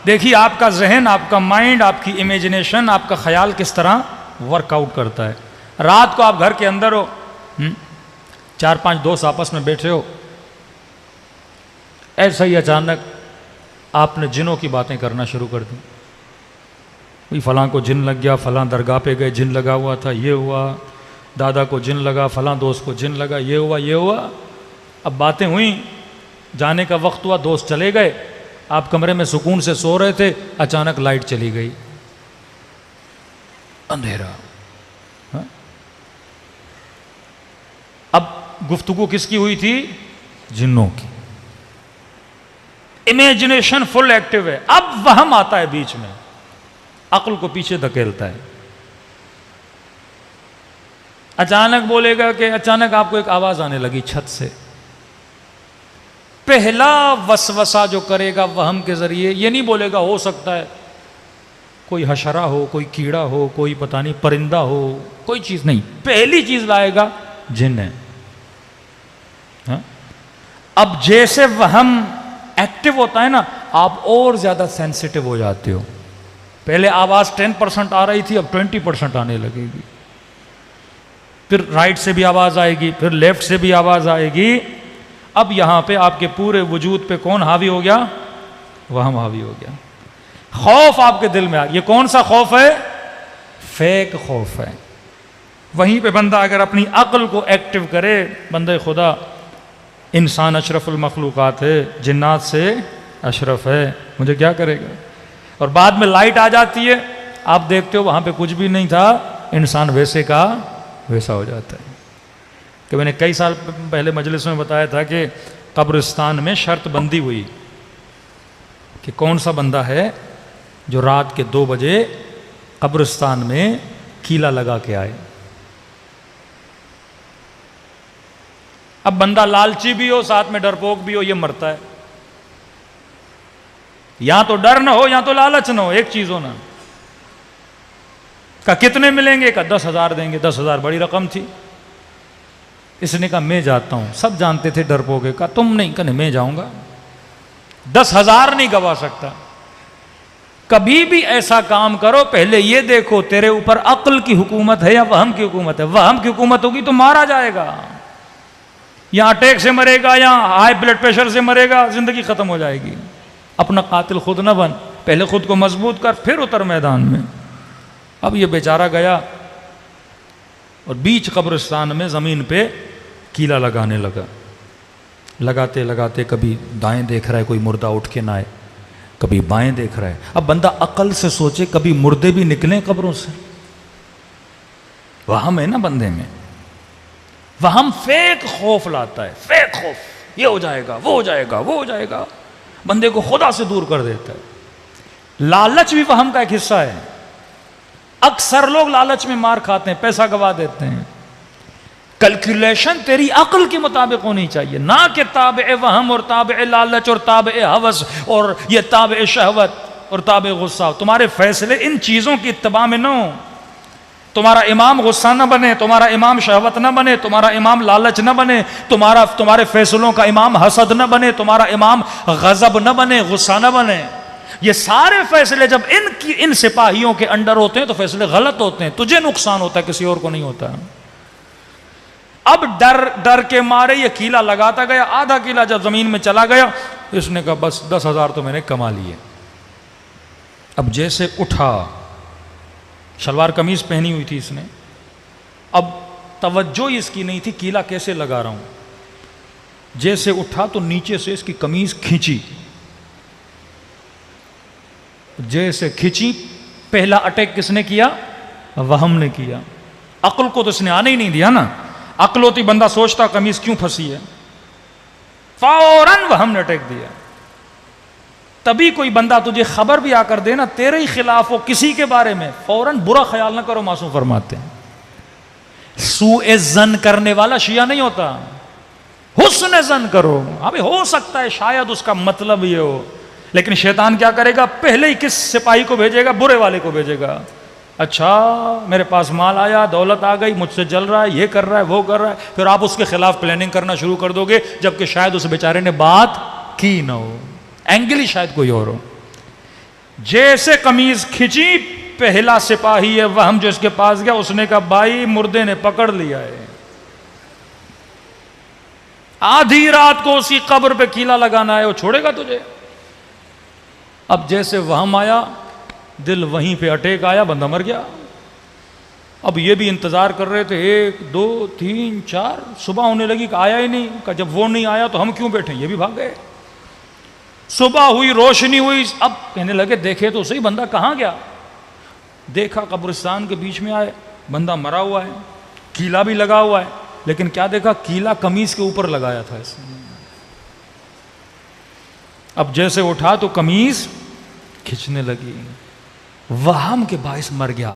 دیکھیے آپ کا ذہن، آپ کا مائنڈ، آپ کی امیجنیشن، آپ کا خیال کس طرح ورک آؤٹ کرتا ہے. رات کو آپ گھر کے اندر ہو، 4-5 دوست آپس میں بیٹھے ہو، ایسا ہی اچانک آپ نے جنوں کی باتیں کرنا شروع کر دی. فلاں کو جن لگ گیا، فلاں درگاہ پہ گئے جن لگا ہوا تھا، یہ ہوا، دادا کو جن لگا، فلاں دوست کو جن لگا، یہ ہوا یہ ہوا. اب باتیں ہوئیں، جانے کا وقت ہوا، دوست چلے گئے، آپ کمرے میں سکون سے سو رہے تھے، اچانک لائٹ چلی گئی، اندھیرا. اب گفتگو کس کی ہوئی تھی؟ جنوں کی. امیجنیشن فل ایکٹیو ہے. اب وہم آتا ہے بیچ میں، عقل کو پیچھے دھکیلتا ہے. اچانک بولے گا کہ اچانک آپ کو ایک آواز آنے لگی چھت سے. پہلا وسوسہ جو کرے گا وہم کے ذریعے، یہ نہیں بولے گا ہو سکتا ہے کوئی حشرہ ہو، کوئی کیڑا ہو، کوئی پتہ نہیں پرندہ ہو، کوئی چیز نہیں. پہلی چیز لائے گا جن ہے. اب جیسے وہم ایکٹیو ہوتا ہے نا، آپ اور زیادہ سینسیٹیو ہو جاتے ہو. پہلے آواز 10% آ رہی تھی، اب 20% آنے لگے گی. پھر رائٹ سے بھی آواز آئے گی، پھر لیفٹ سے بھی آواز آئے گی. اب یہاں پہ آپ کے پورے وجود پہ کون حاوی ہو گیا؟ وہم حاوی ہو گیا. خوف آپ کے دل میں آ گیا. یہ کون سا خوف ہے؟ فیک خوف ہے. وہیں پہ بندہ اگر اپنی عقل کو ایکٹیو کرے، بندہ خدا انسان اشرف المخلوقات ہے، جنات سے اشرف ہے، مجھے کیا کرے گا. اور بعد میں لائٹ آ جاتی ہے، آپ دیکھتے ہو وہاں پہ کچھ بھی نہیں تھا، انسان ویسے کا ویسا ہو جاتا ہے. کہ میں نے کئی سال پہلے مجلس میں بتایا تھا کہ قبرستان میں شرط بندی ہوئی کہ کون سا بندہ ہے جو رات کے 2 بجے قبرستان میں کیلا لگا کے آئے. اب بندہ لالچی بھی ہو، ساتھ میں ڈرپوک بھی ہو، یہ مرتا ہے. یا تو ڈر نہ ہو یا تو لالچ نہ ہو، ایک چیز ہونا. کہ کتنے ملیں گے؟ کہ 10,000 دیں گے. 10,000 بڑی رقم تھی. اس نے کہا میں جاتا ہوں. سب جانتے تھے ڈرپوک ہے. کہا تم نہیں. کہا میں جاؤں گا. 10,000 نہیں گوا سکتا. کبھی بھی ایسا کام کرو پہلے یہ دیکھو تیرے اوپر عقل کی حکومت ہے یا وہم کی حکومت ہے. وہم کی حکومت ہوگی تو مارا جائے گا، یا اٹیک سے مرے گا، یا ہائی بلڈ پریشر سے مرے گا، زندگی ختم ہو جائے گی. اپنا قاتل خود نہ بن، پہلے خود کو مضبوط کر، پھر اتر میدان میں. اب یہ بیچارہ گیا اور بیچ قبرستان میں زمین پہ کیلا لگانے لگا. لگاتے لگاتے کبھی دائیں دیکھ رہا ہے کوئی مردہ اٹھ کے نہ آئے، کبھی بائیں دیکھ رہا ہے. اب بندہ عقل سے سوچے کبھی مردے بھی نکلیں قبروں سے. وہم ہے نا بندے میں، وہم فیک خوف لاتا ہے. فیک خوف، یہ ہو جائے گا، وہ ہو جائے گا، وہ ہو جائے گا، بندے کو خدا سے دور کر دیتا ہے. لالچ بھی وہم کا ایک حصہ ہے. اکثر لوگ لالچ میں مار کھاتے ہیں، پیسہ گوا دیتے ہیں. کیلکولیشن تیری عقل کے مطابق ہونی چاہیے، نہ کہ تابع وہم اور تابع لالچ اور تابع ہوس اور یہ تابع شہوت اور تابع غصہ. تمہارے فیصلے ان چیزوں کی اتباع میں نہ ہو. تمہارا امام غصہ نہ بنے، تمہارا امام شہوت نہ بنے، تمہارا امام لالچ نہ بنے، تمہارے فیصلوں کا امام حسد نہ بنے، تمہارا امام غضب نہ بنے، غصہ نہ بنے. یہ سارے فیصلے جب ان سپاہیوں کے انڈر ہوتے ہیں تو فیصلے غلط ہوتے ہیں. تجھے نقصان ہوتا ہے، کسی اور کو نہیں ہوتا. اب ڈر کے مارے یہ کیلا لگاتا گیا. آدھا کیلا جب زمین میں چلا گیا، اس نے کہا بس 10,000 تو میں نے کما لیے. اب جیسے اٹھا، شلوار قمیض پہنی ہوئی تھی اس نے، اب توجہ اس کی نہیں تھی کیلا کیسے لگا رہا ہوں. جیسے اٹھا تو نیچے سے اس کی قمیض کھینچی. جیسے کھینچی، پہلا اٹیک کس نے کیا؟ وہم نے کیا. عقل کو تو اس نے آنے ہی نہیں دیا نا. عقل ہوتی بندہ سوچتا قمیض کیوں پھنسی ہے، فوراً وہم نے اٹیک دیا. تبھی کوئی بندہ تجھے خبر بھی آ کر دے نا تیرے ہی خلاف ہو کسی کے بارے میں، فوراً برا خیال نہ کرو. معصوم فرماتے ہیں سوء ظن کرنے والا شیعہ نہیں ہوتا، حسن ظن کرو. ابھی ہو سکتا ہے شاید اس کا مطلب یہ ہو، لیکن شیطان کیا کرے گا؟ پہلے ہی کس سپاہی کو بھیجے گا؟ برے والے کو بھیجے گا. اچھا میرے پاس مال آیا، دولت آ گئی، مجھ سے جل رہا ہے، یہ کر رہا ہے، وہ کر رہا ہے. پھر آپ اس کے خلاف پلاننگ کرنا شروع کر دو گے، جبکہ شاید اس بیچارے نے بات کی نہ ہو، اینگل ہی شاید کوئی اور ہو. جیسے قمیض کھچی، پہلا سپاہی ہے وہم جو اس کے پاس گیا، اس نے کہا بھائی مردے نے پکڑ لیا ہے، آدھی رات کو اسی قبر پہ کیلا لگانا ہے، وہ چھوڑے گا تجھے؟ اب جیسے وہم آیا، دل وہیں پہ اٹیک آیا، بندہ مر گیا۔ اب یہ بھی انتظار کر رہے تھے، 1 2 3 4، صبح ہونے لگی کہ آیا ہی نہیں، کہ جب وہ نہیں آیا تو ہم کیوں بیٹھے، یہ بھی بھاگ گئے۔ صبح ہوئی، روشنی ہوئی، اب کہنے لگے دیکھے تو صحیح بندہ کہاں گیا، دیکھا قبرستان کے بیچ میں آئے، بندہ مرا ہوا ہے، کیلا بھی لگا ہوا ہے، لیکن کیا دیکھا، کیلا قمیص کے اوپر لگایا تھا اس نے۔ اب جیسے اٹھا تو قمیص کھچنے لگی، وہم کے باعث مر گیا۔